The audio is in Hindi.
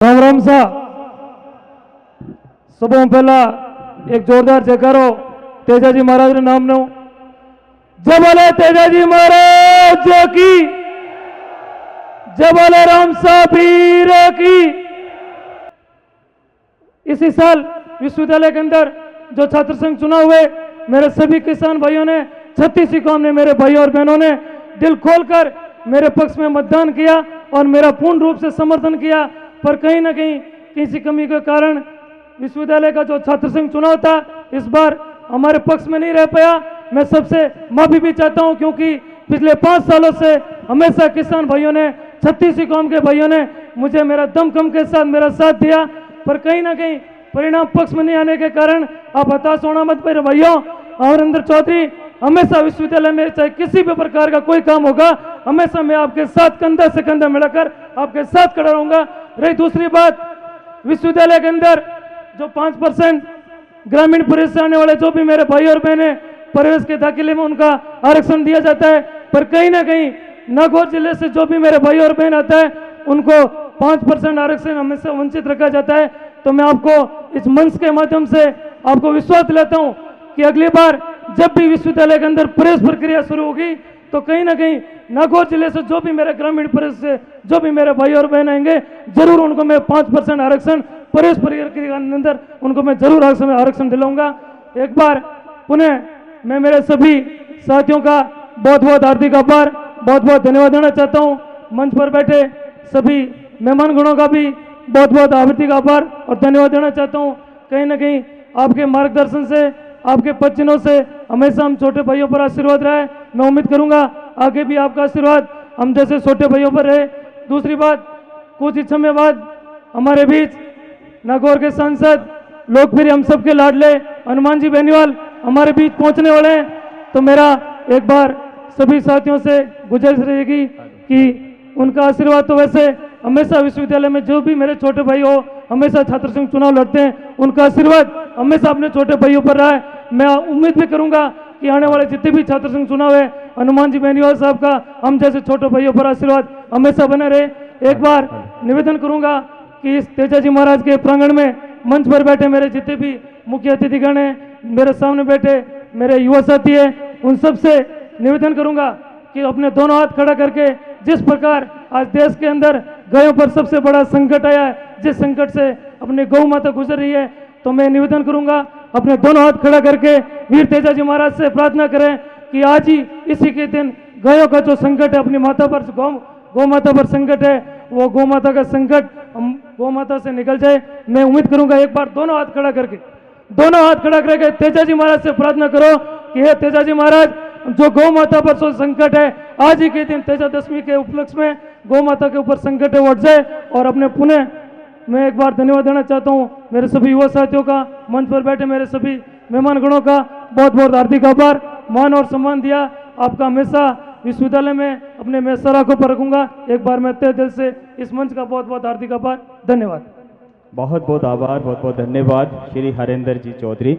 राम राम सा सबों पहला एक जोरदार जयकारो तेजाजी महाराज रे नाम नो। जय बोले तेजाजी महाराज की, जय बोले राम साबीर की। इसी साल विश्वविद्यालय के अंदर जो छात्र संघ चुनाव हुए, मेरे सभी किसान भाइयों ने 36 कौम ने, मेरे भाइयों और बहनों ने दिल खोलकर मेरे पक्ष में मतदान किया और मेरा पूर्ण रूप से समर्थन किया। पर कहीं ना कहीं किसी कमी के कारण विश्वविद्यालय का जो छात्र संघ चुनाव था इस बार हमारे पक्ष में नहीं रह पाया। मैं सबसे माफी भी चाहता हूं, क्योंकि पिछले 5 सालों से हमेशा किसान भाइयों ने, 36 कौम के भाइयों ने मुझे मेरा दमखम के साथ मेरा साथ दिया। पर कहीं ना कहीं परिणाम पक्ष में नहीं आने के कारण आप हताश होना मत मेरे भाइयों। अमरिंदर चौधरी हमेशा विश्वविद्यालय में चाहे किसी भी प्रकार का कोई काम होगा, हमेशा मैं आपके साथ कंधा से कंधा मिलाकर आपके साथ खड़ा रहूंगा। रही दूसरी बात, विश्वविद्यालय के अंदर जो 5% ग्रामीण परिवेश से आने वाले जो भी मेरे भाई और बहनें परिवेश के दाखिले में उनका आरक्षण दिया जाता है, पर कहीं ना कहीं नागौर जिले से जो भी मेरे भाई और बहन आता है उनको 5% आरक्षण हमेशा वंचित रखा जाता है। तो मैं आपको इस मंच के माध्यम से आपको विश्वास दिलाता हूं कि अगली बार जब भी विश्वविद्यालय के अंदर प्रवेश प्रक्रिया शुरू होगी तो कहीं ना कहीं नागौर जिले से जो भी मेरे ग्रामीण परिवेश से जो भी मेरे भाई और बहन आएंगे, जरूर उनको मैं 5% आरक्षण प्रवेश प्रक्रिया के अंदर उनको मैं जरूर आरक्षण दिलाऊंगा। एक बार पुनः मैं मेरे सभी साथियों का बहुत बहुत हार्दिक आभार, बहुत बहुत धन्यवाद देना चाहता हूँ। मंच पर बैठे सभी मेहमानगणों का भी बहुत बहुत हार्दिक आभार और धन्यवाद देना चाहता हूँ। कहीं ना कहीं आपके मार्गदर्शन से, आपके पदचिन्हों से हमेशा हम छोटे भाइयों पर आशीर्वाद रहा है। मैं उम्मीद करूंगा आगे भी आपका आशीर्वाद हम जैसे छोटे भाइयों पर रहे। दूसरी बात, कुछ ही समय बाद हमारे बीच नागौर के सांसद, लोकप्रिय हम सबके लाडले हनुमान जी बेनीवाल हमारे बीच पहुंचने वाले हैं। तो मेरा एक बार सभी साथियों से गुजारिश रहेगी कि उनका आशीर्वाद तो वैसे हमेशा विश्वविद्यालय में जो भी मेरे छोटे भाई हो, हमेशा छात्र संघ चुनाव लड़ते हैं, उनका आशीर्वाद हमेशा अपने छोटे भाइयों पर रहा है। मैं उम्मीद भी करूंगा कि आने वाले जितने भी छात्र संघ चुनाव है, हनुमान जी बेनीवाल साहब का हम जैसे छोटे भाइयों पर आशीर्वाद हमेशा बने रहे। एक बार निवेदन करूंगा कि इस तेजाजी महाराज के प्रांगण में मंच पर बैठे मेरे जितने भी मुख्य अतिथिगण हैं, मेरे सामने बैठे मेरे युवा साथी हैं, उन सब से निवेदन करूंगा कि अपने दोनों हाथ खड़ा करके, जिस प्रकार आज देश के अंदर गायों पर सबसे बड़ा संकट आया है, जिस संकट से अपनी गौ माता गुजर रही है, तो मैं निवेदन करूंगा अपने दोनों हाथ खड़ा करके वीर तेजाजी महाराज से प्रार्थना करें कि आज ही इसी के दिन गायों का जो संकट है, अपनी माता पर गौ माता पर संकट है, वो गौ माता का संकट गौ माता से निकल जाए। मैं उम्मीद करूंगा एक बार दोनों हाथ खड़ा करके तेजाजी महाराज से प्रार्थना करो कि हे तेजाजी महाराज, जो गौ माता पर जो संकट है, आज ही के दिन तेजादशमी के उपलक्ष्य में गौ माता के ऊपर संकट है वो हट जाए। और अपने पुनः मैं एक बार धन्यवाद देना चाहता हूँ मेरे सभी युवा साथियों का, मंच पर बैठे मेरे सभी मेहमानगणों का बहुत बहुत हार्दिक आभार। मान और सम्मान दिया आपका हमेशा विश्वविद्यालय में अपने मैं सराखों पर रखूंगा। एक बार मैं तहे दिल से इस मंच का बहुत बहुत हार्दिक आभार, धन्यवाद। बहुत बहुत आभार, बहुत बहुत धन्यवाद श्री हरेंद्र जी चौधरी।